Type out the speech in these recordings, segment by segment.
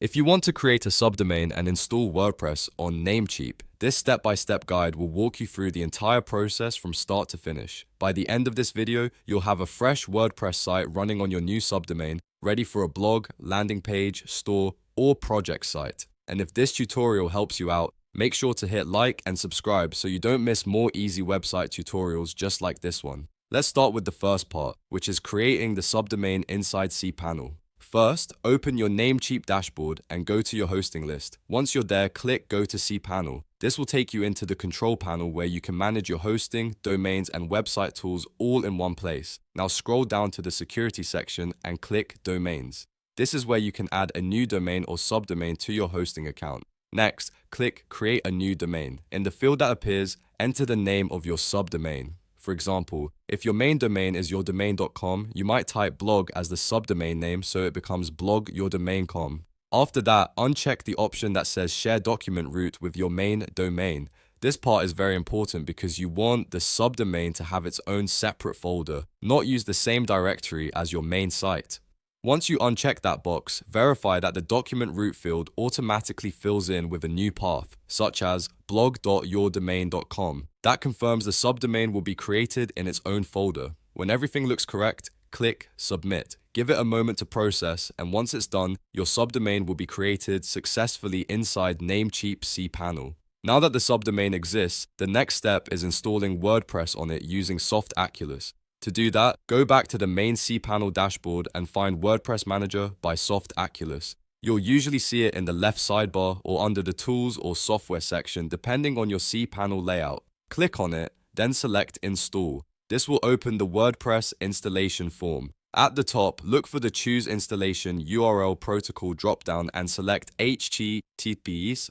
If you want to create a subdomain and install WordPress on Namecheap, this step-by-step guide will walk you through the entire process from start to finish. By the end of this video, you'll have a fresh WordPress site running on your new subdomain, ready for a blog, landing page, store, or project site. And if this tutorial helps you out, make sure to hit like and subscribe so you don't miss more easy website tutorials just like this one. Let's start with the first part, which is creating the subdomain inside cPanel. First, open your Namecheap dashboard and go to your hosting list. Once you're there, click Go to cPanel. This will take you into the control panel where you can manage your hosting, domains, and website tools all in one place. Now scroll down to the security section and click Domains. This is where you can add a new domain or subdomain to your hosting account. Next, click Create a new domain. In the field that appears, enter the name of your subdomain. For example, if your main domain is yourdomain.com, you might type blog as the subdomain name so it becomes blogyourdomain.com. After that, uncheck the option that says share document root with your main domain. This part is very important because you want the subdomain to have its own separate folder, not use the same directory as your main site. Once you uncheck that box, verify that the document root field automatically fills in with a new path, such as blog.yourdomain.com. That confirms the subdomain will be created in its own folder. When everything looks correct, click Submit. Give it a moment to process, and once it's done, your subdomain will be created successfully inside Namecheap cPanel. Now that the subdomain exists, the next step is installing WordPress on it using Softaculous. To do that, go back to the main cPanel dashboard and find WordPress Manager by Softaculous. You'll usually see it in the left sidebar or under the Tools or Software section depending on your cPanel layout. Click on it, then select Install. This will open the WordPress installation form. At the top, look for the Choose Installation URL Protocol dropdown and select HTTPS.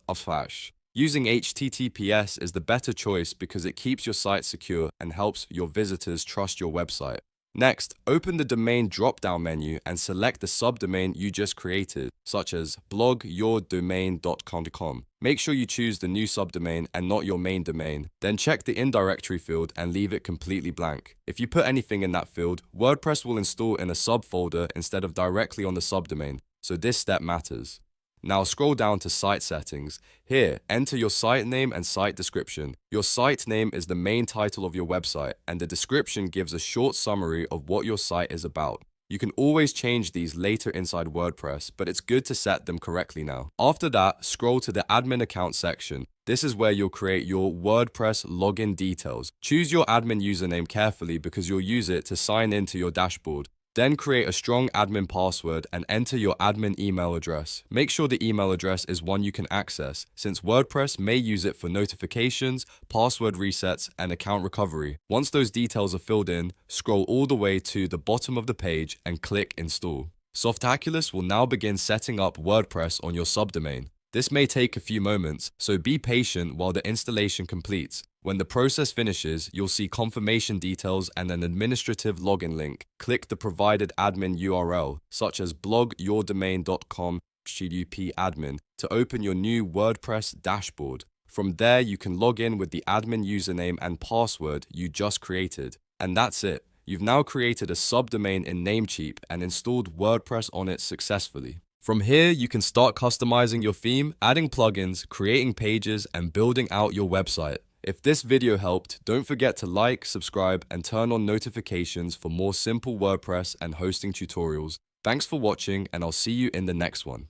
Using HTTPS is the better choice because it keeps your site secure and helps your visitors trust your website. Next, open the domain drop-down menu and select the subdomain you just created, such as blogyourdomain.com. Make sure you choose the new subdomain and not your main domain. Then check the in-directory field and leave it completely blank. If you put anything in that field, WordPress will install in a subfolder instead of directly on the subdomain, so this step matters. Now scroll down to Site Settings. Here, enter your site name and site description. Your site name is the main title of your website, and the description gives a short summary of what your site is about. You can always change these later inside WordPress, but it's good to set them correctly now. After that, scroll to the Admin Account section. This is where you'll create your WordPress login details. Choose your admin username carefully because you'll use it to sign into your dashboard. Then create a strong admin password and enter your admin email address. Make sure the email address is one you can access, since WordPress may use it for notifications, password resets, and account recovery. Once those details are filled in, scroll all the way to the bottom of the page and click Install. Softaculous will now begin setting up WordPress on your subdomain. This may take a few moments, so be patient while the installation completes. When the process finishes, you'll see confirmation details and an administrative login link. Click the provided admin URL, such as blogyourdomain.com/admin, to open your new WordPress dashboard. From there, you can log in with the admin username and password you just created. And that's it. You've now created a subdomain in Namecheap and installed WordPress on it successfully. From here, you can start customizing your theme, adding plugins, creating pages, and building out your website. If this video helped, don't forget to like, subscribe, and turn on notifications for more simple WordPress and hosting tutorials. Thanks for watching, and I'll see you in the next one.